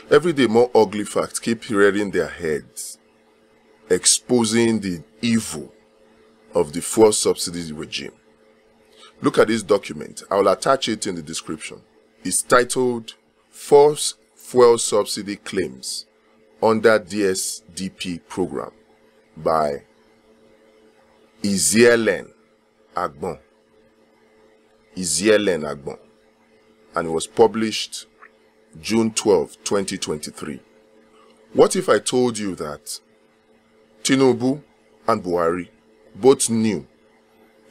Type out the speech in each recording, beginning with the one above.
Every day more ugly facts keep rearing their heads, exposing the evil of the fuel subsidy regime. Look at this document. I will attach it in the description. It's titled False Fuel Subsidy Claims under DSDP Program by Izielen Agbon. Izielen Agbon. And it was published June 12, 2023. What if I told you that Tinubu and Buhari both knew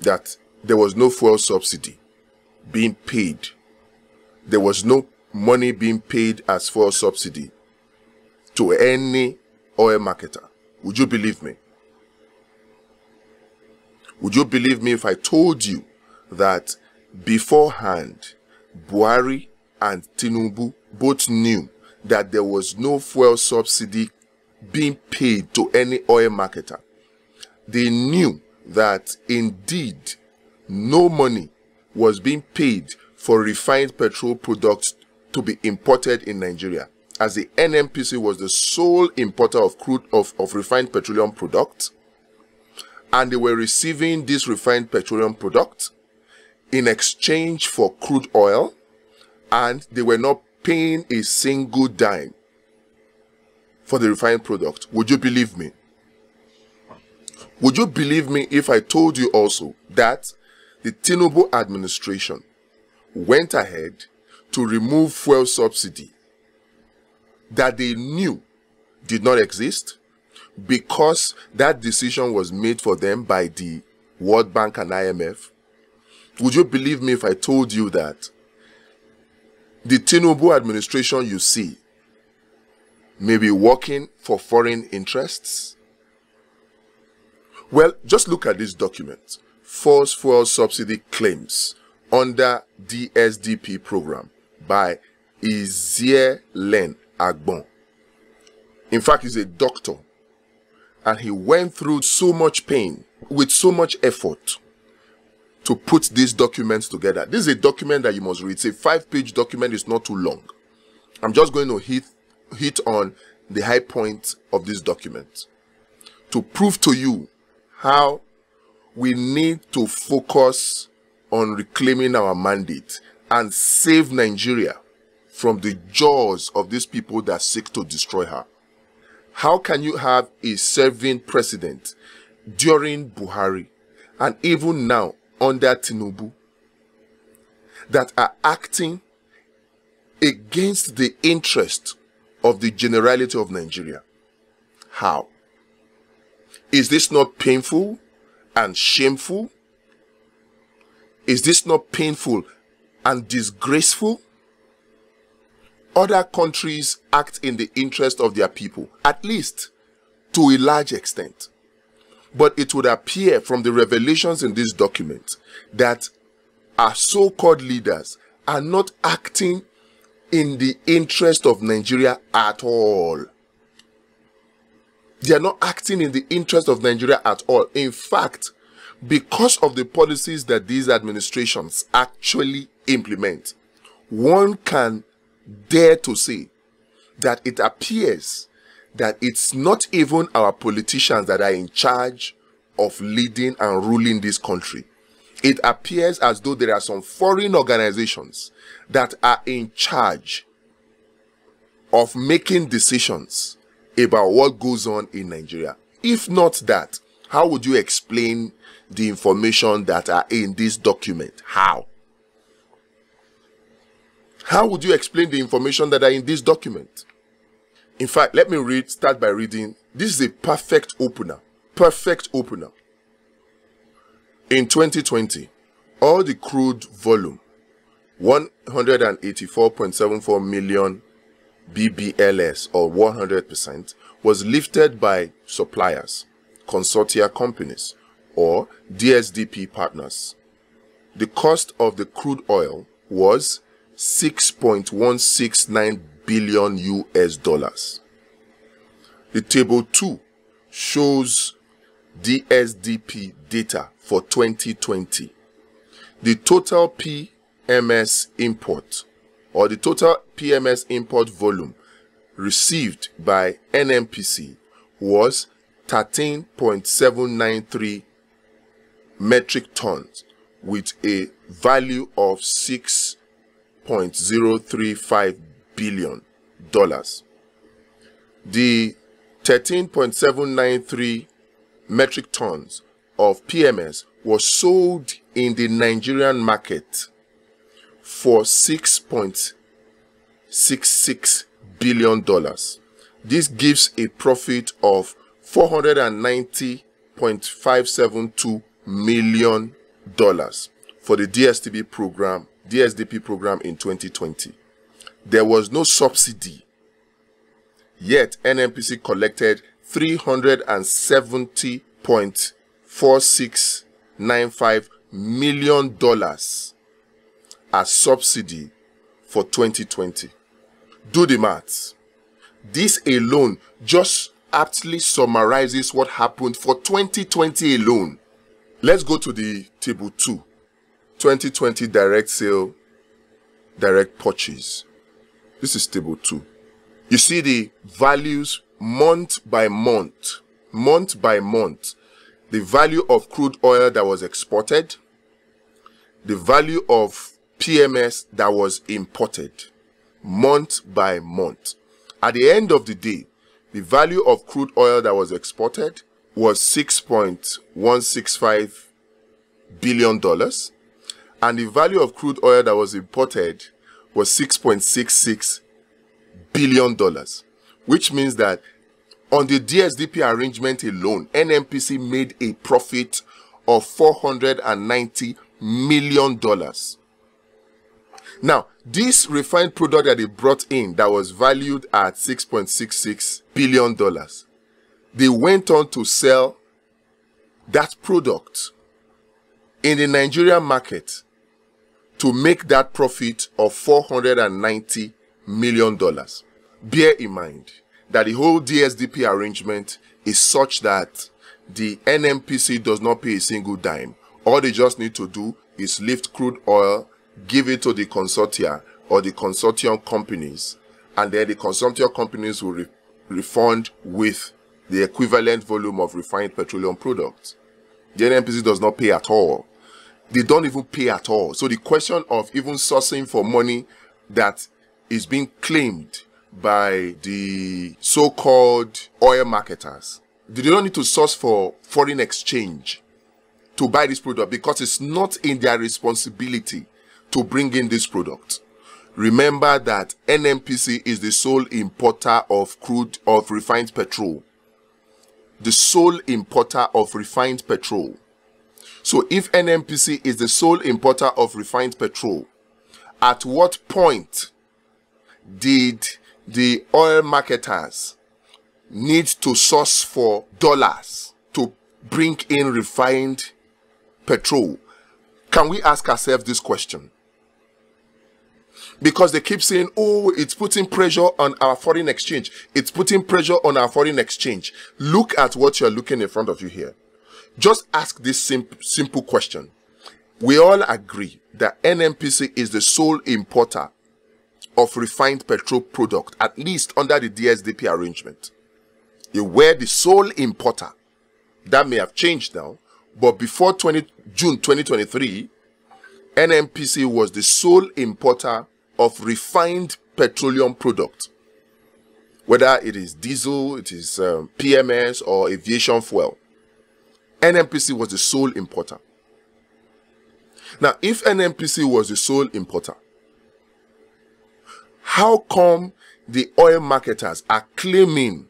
that there was no fuel subsidy being paid? There was no money being paid as fuel subsidy to any oil marketer. Would you believe me? Would you believe me if I told you that beforehand, Buhari and Tinubu both knew that there was no fuel subsidy being paid to any oil marketer? They knew that indeed no money was being paid for refined petrol products to be imported in Nigeria, as the NNPC was the sole importer of crude of refined petroleum products, and they were receiving this refined petroleum product in exchange for crude oil, and they were not paying a single dime for the refined product. Would you believe me? Would you believe me if I told you also that the Tinubu administration went ahead to remove fuel subsidy that they knew did not exist, because that decision was made for them by the World Bank and IMF? Would you believe me if I told you that the Tinubu administration you see may be working for foreign interests? Well, just look at this document. False Fuel Subsidy Claims under DSDP Program by Izielen Agbon. In fact, he's a doctor, and he went through so much pain with so much effort to put these documents together. This is a document that you must read. It's a 5-page document. It's not too long. I'm just going to hit on the high points of this document to prove to you how we need to focus on reclaiming our mandate and save Nigeria from the jaws of these people that seek to destroy her. How can you have a serving president during Buhari and even now under Tinubu that are acting against the interest of the generality of Nigeria? How? Is this not painful and shameful? Is this not painful and disgraceful? Other countries act in the interest of their people, at least to a large extent. But it would appear from the revelations in this document that our so-called leaders are not acting in the interest of Nigeria at all. They are not acting in the interest of Nigeria at all. In fact, because of the policies that these administrations actually implement, one can dare to say that it appears that it's not even our politicians that are in charge of leading and ruling this country. It appears as though there are some foreign organizations that are in charge of making decisions about what goes on in Nigeria. If not that, how would you explain the information that are in this document? How? How would you explain the information that are in this document? In fact, let me start by reading. This is a perfect opener. Perfect opener. In 2020, all the crude volume, 184.74 million BBLS or 100%, was lifted by suppliers, consortia companies, or DSDP partners. The cost of the crude oil was $6.169 billion US. The table 2 shows DSDP data for 2020. The total PMS import or the total PMS import volume received by NNPC was 13.793 metric tons with a value of $6.035 billion. The 13.793 metric tons of PMS was sold in the Nigerian market for $6.66 billion. This gives a profit of $490.572 million for the DSDP program in 2020. There was no subsidy, yet NNPC collected $370.4695 million as subsidy for 2020. Do the maths. This alone just aptly summarizes what happened for 2020 alone. Let's go to the table 2. 2020 direct sale, direct purchase. This is table 2. You see the values month by month. Month by month. The value of crude oil that was exported. The value of PMS that was imported. Month by month. At the end of the day, the value of crude oil that was exported was $6.165 billion. And the value of crude oil that was imported was $6.66 billion. Which means that on the DSDP arrangement alone, NNPC made a profit of $490 million. Now, this refined product that they brought in that was valued at $6.66 billion, they went on to sell that product in the Nigerian market to make that profit of $490 million. Bear in mind that the whole DSDP arrangement is such that the NNPC does not pay a single dime. All they just need to do is lift crude oil, give it to the consortia or the consortium companies, and then the consortium companies will refund with the equivalent volume of refined petroleum products. The NNPC does not pay at all. They don't even pay at all. So the question of even sourcing for money that is being claimed by the so-called oil marketers, they don't need to source for foreign exchange to buy this product because it's not in their responsibility to bring in this product. Remember that NNPC is the sole importer of refined petrol. The sole importer of refined petrol. So if NNPC is the sole importer of refined petrol, at what point did the oil marketers need to source for dollars to bring in refined petrol? Can we ask ourselves this question? Because they keep saying, oh, it's putting pressure on our foreign exchange. It's putting pressure on our foreign exchange. Look at what you're looking in front of you here. Just ask this simple question. We all agree that NNPC is the sole importer of refined petrol product, at least under the DSDP arrangement. They were the sole importer. That may have changed now, but before June 2023, NNPC was the sole importer of refined petroleum product, whether it is diesel, it is PMS or aviation fuel. NNPC was the sole importer. Now, if NNPC was the sole importer, how come the oil marketers are claiming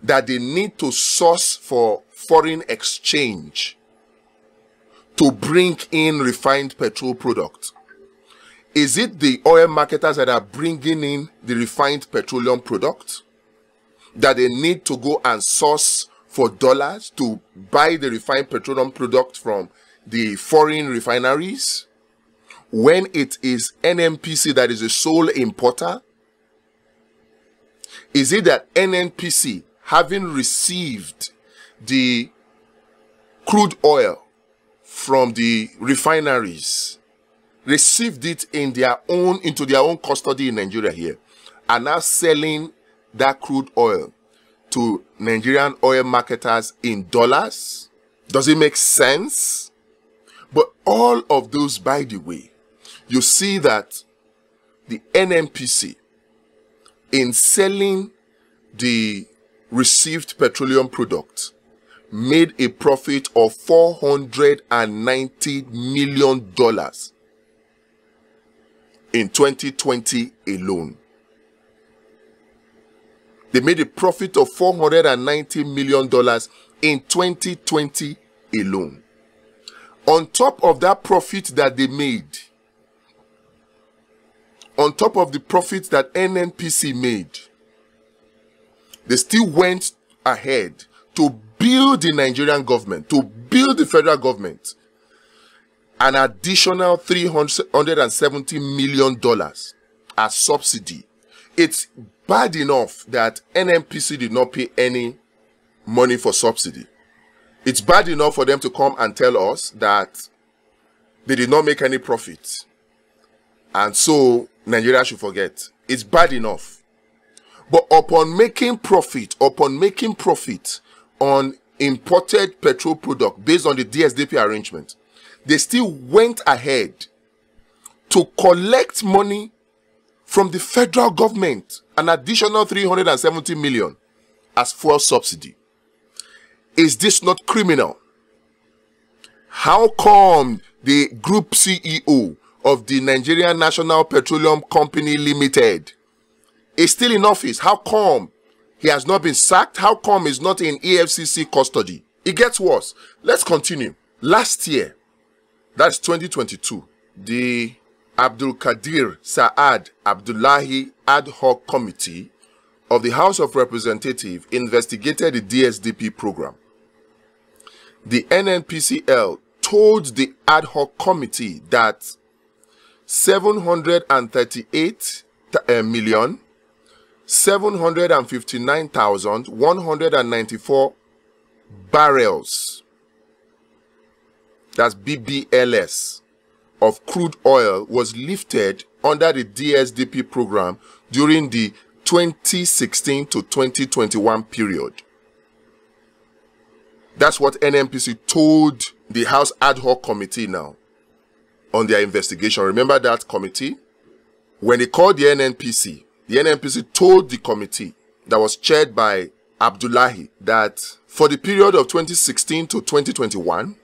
that they need to source for foreign exchange to bring in refined petrol products? Is it the oil marketers that are bringing in the refined petroleum product that they need to go and source for dollars to buy the refined petroleum product from the foreign refineries, when it is NNPC that is the sole importer? Is it that NNPC, having received the crude oil from the refineries, received it in into their own custody in Nigeria here, are now selling that crude oil to Nigerian oil marketers in dollars? Does it make sense? But all of those, by the way, you see that the NNPC, in selling the received petroleum product, made a profit of $490 million in 2020 alone. They made a profit of $490 million in 2020 alone. On top of that profit that they made, on top of the profit that NNPC made, they still went ahead to build the Nigerian government, to build the federal government, an additional $370 million as subsidy. It's bad enough that NNPC did not pay any money for subsidy. It's bad enough for them to come and tell us that they did not make any profit, and so Nigeria should forget. It's bad enough. But upon making profit on imported petrol product based on the DSDP arrangement, they still went ahead to collect money from the federal government, an additional $370 million as fuel subsidy. Is this not criminal? How come the group CEO of the Nigerian National Petroleum Company Limited is still in office? How come he has not been sacked? How come he's not in EFCC custody? It gets worse. Let's continue. Last year, that's 2022, the Abdul Qadir Saad Abdullahi Ad Hoc Committee of the House of Representatives investigated the DSDP program. The NNPCL told the Ad Hoc Committee that 738,759,194 barrels, that's BBLS, of crude oil was lifted under the DSDP program during the 2016 to 2021 period. That's what NNPC told the House Ad Hoc Committee now on their investigation. Remember that committee? When they called the NNPC told the committee that was chaired by Abdullahi that for the period of 2016 to 2021,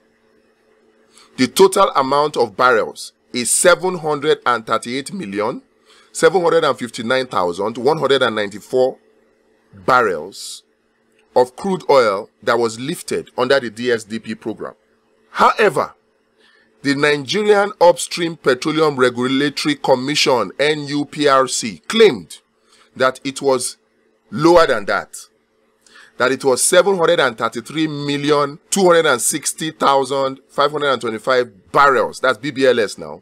the total amount of barrels is 738,759,194 barrels of crude oil that was lifted under the DSDP program. However, the Nigerian Upstream Petroleum Regulatory Commission, NUPRC, claimed that it was lower than that it was 733,260,525 barrels, that's BBLS now,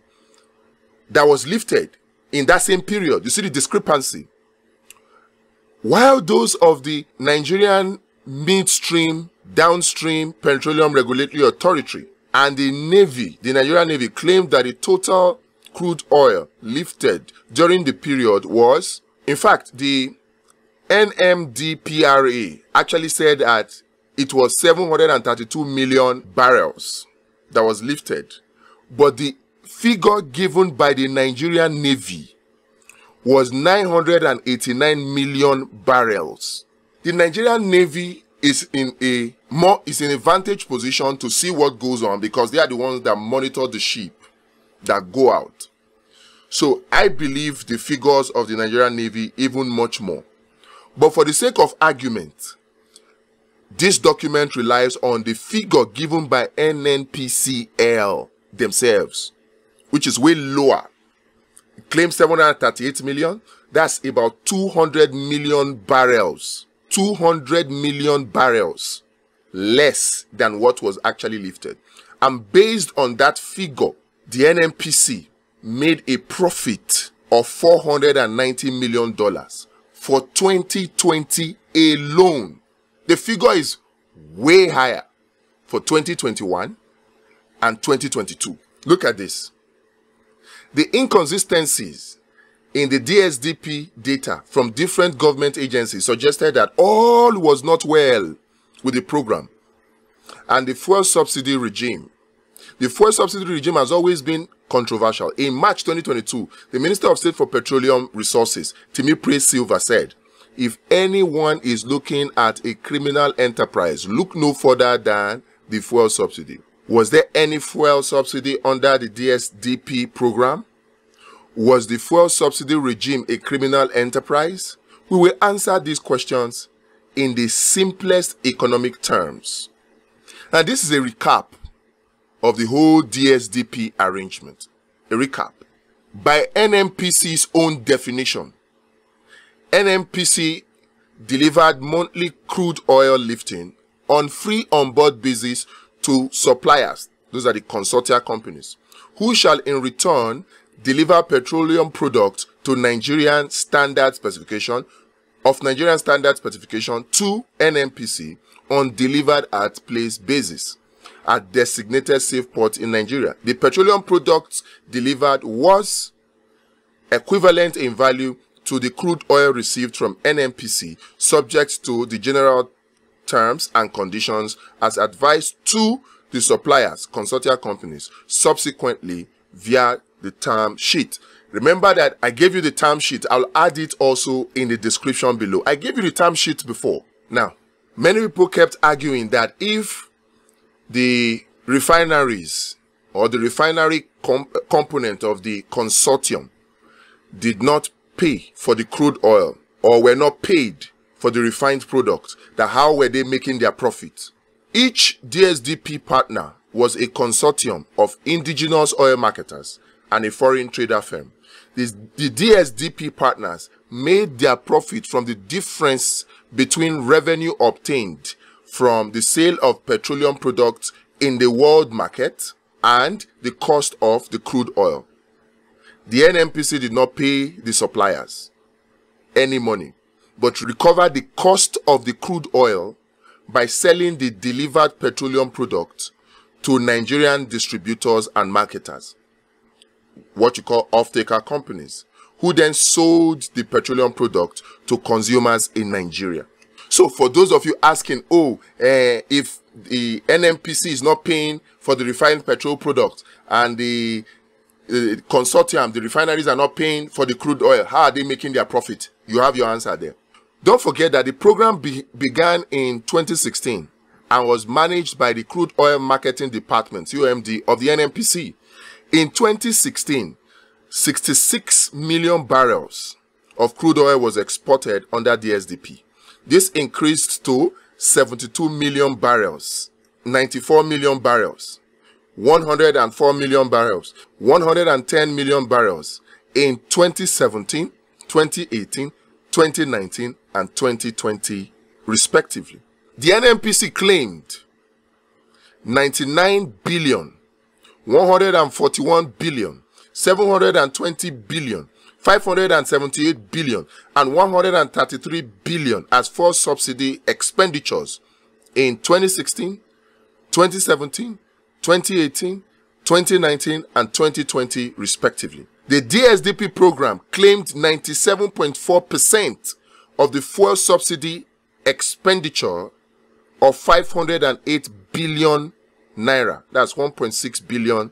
that was lifted in that same period. You see the discrepancy. While those of the Nigerian Midstream, Downstream Petroleum Regulatory Authority and the Navy, the Nigerian Navy, claimed that the total crude oil lifted during the period was, in fact, the NMDPRA actually said that it was 732 million barrels that was lifted. But the figure given by the Nigerian Navy was 989 million barrels. The Nigerian Navy is in a vantage position to see what goes on because they are the ones that monitor the ship that go out. So I believe the figures of the Nigerian Navy even much more. But for the sake of argument, this document relies on the figure given by NNPCL themselves, which is way lower. It claims 738 million. That's about 200 million barrels. 200 million barrels less than what was actually lifted. And based on that figure, the NNPC made a profit of $490 million for 2020 alone. The figure is way higher for 2021 and 2022. Look at this. The inconsistencies in the DSDP data from different government agencies suggested that all was not well with the program and the fuel subsidy regime. The fuel subsidy regime has always been controversial. In March 2022, the Minister of State for Petroleum Resources, Timi Silva, said, "If anyone is looking at a criminal enterprise, look no further than the fuel subsidy." Was there any fuel subsidy under the DSDP program? Was the fuel subsidy regime a criminal enterprise? We will answer these questions in the simplest economic terms. And this is a recap of the whole DSDP arrangement. A recap. By NNPC's own definition, NNPC delivered monthly crude oil lifting on free on-board basis to suppliers, those are the consortia companies, who shall in return deliver petroleum products to Nigerian standard specification to NNPC on delivered at place basis at designated safe port in Nigeria. The petroleum products delivered was equivalent in value to the crude oil received from NNPC, subject to the general terms and conditions as advised to the suppliers, consortia companies, subsequently via the term sheet. Remember that I gave you the term sheet. I'll add it also in the description below. I gave you the term sheet before. Now, many people kept arguing that if the refineries or the refinery component of the consortium did not pay for the crude oil or were not paid for the refined product, that how were they making their profit? Each DSDP partner was a consortium of indigenous oil marketers and a foreign trader firm. The DSDP partners made their profit from the difference between revenue obtained from the sale of petroleum products in the world market and the cost of the crude oil. The NNPC did not pay the suppliers any money, but recovered the cost of the crude oil by selling the delivered petroleum products to Nigerian distributors and marketers, what you call off-taker companies, who then sold the petroleum product to consumers in Nigeria. So for those of you asking, if the NNPC is not paying for the refined petrol product and the consortium, the refineries are not paying for the crude oil, how are they making their profit? You have your answer there. Don't forget that the program began in 2016 and was managed by the Crude Oil Marketing Department, UMD, of the NNPC. In 2016, 66 million barrels of crude oil was exported under DSDP. This increased to 72 million barrels, 94 million barrels, 104 million barrels, 110 million barrels in 2017, 2018, 2019, and 2020, respectively. The NNPC claimed 99 billion, 141 billion, 720 billion, 578 billion, and 133 billion as fuel subsidy expenditures in 2016, 2017, 2018, 2019, and 2020, respectively. The DSDP program claimed 97.4% of the fuel subsidy expenditure of 508 billion naira. That's $1.6 billion.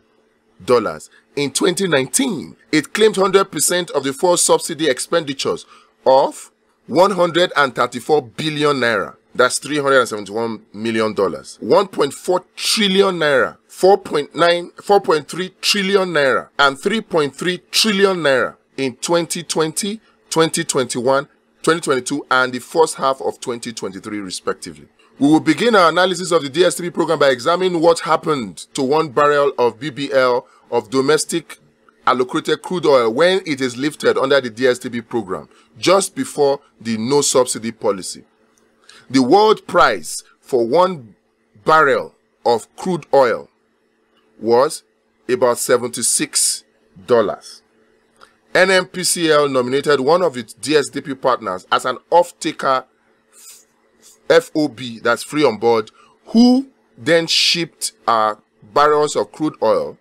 In 2019, it claimed 100% of the fuel subsidy expenditures of 134 billion naira. That's $371 million. 1.4 trillion naira, 4.3 trillion naira, and 3.3 trillion naira in 2020, 2021, 2022, and the first half of 2023, respectively. We will begin our analysis of the DSDP program by examining what happened to 1 barrel of BBL of domestic allocated crude oil when it is lifted under the DSDP program, just before the no subsidy policy. The world price for 1 barrel of crude oil was about $76. NNPCL nominated one of its DSDP partners as an off-taker FOB, that's free on board, who then shipped barrels of crude oil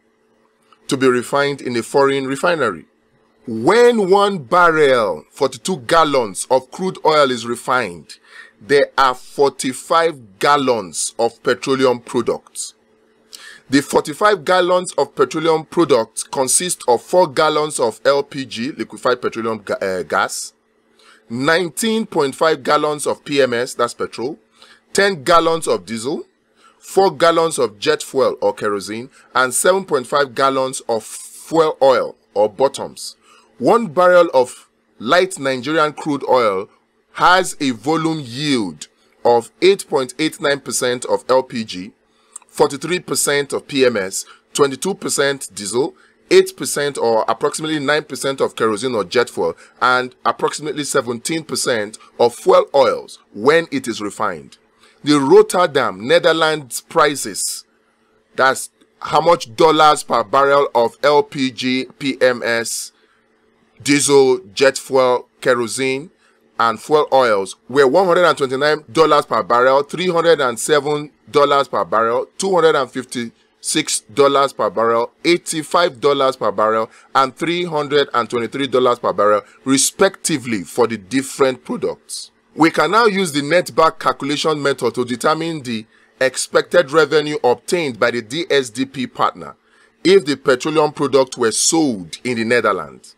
to be refined in a foreign refinery. When 1 barrel, 42 gallons of crude oil is refined, there are 45 gallons of petroleum products. The 45 gallons of petroleum products consist of 4 gallons of LPG, liquefied petroleum gas, 19.5 gallons of PMS, that's petrol, 10 gallons of diesel, 4 gallons of jet fuel or kerosene, and 7.5 gallons of fuel oil or bottoms. 1 barrel of light Nigerian crude oil has a volume yield of 8.89% of LPG, 43% of PMS, 22% diesel, 8% or approximately 9% of kerosene or jet fuel, and approximately 17% of fuel oils when it is refined. The Rotterdam, Netherlands prices, that's how much dollars per barrel of LPG, PMS, diesel, jet fuel, kerosene, and fuel oils were $129 per barrel, $307 per barrel, $256 per barrel, $85 per barrel, and $323 per barrel, respectively, for the different products. We can now use the netback calculation method to determine the expected revenue obtained by the DSDP partner if the petroleum products were sold in the Netherlands.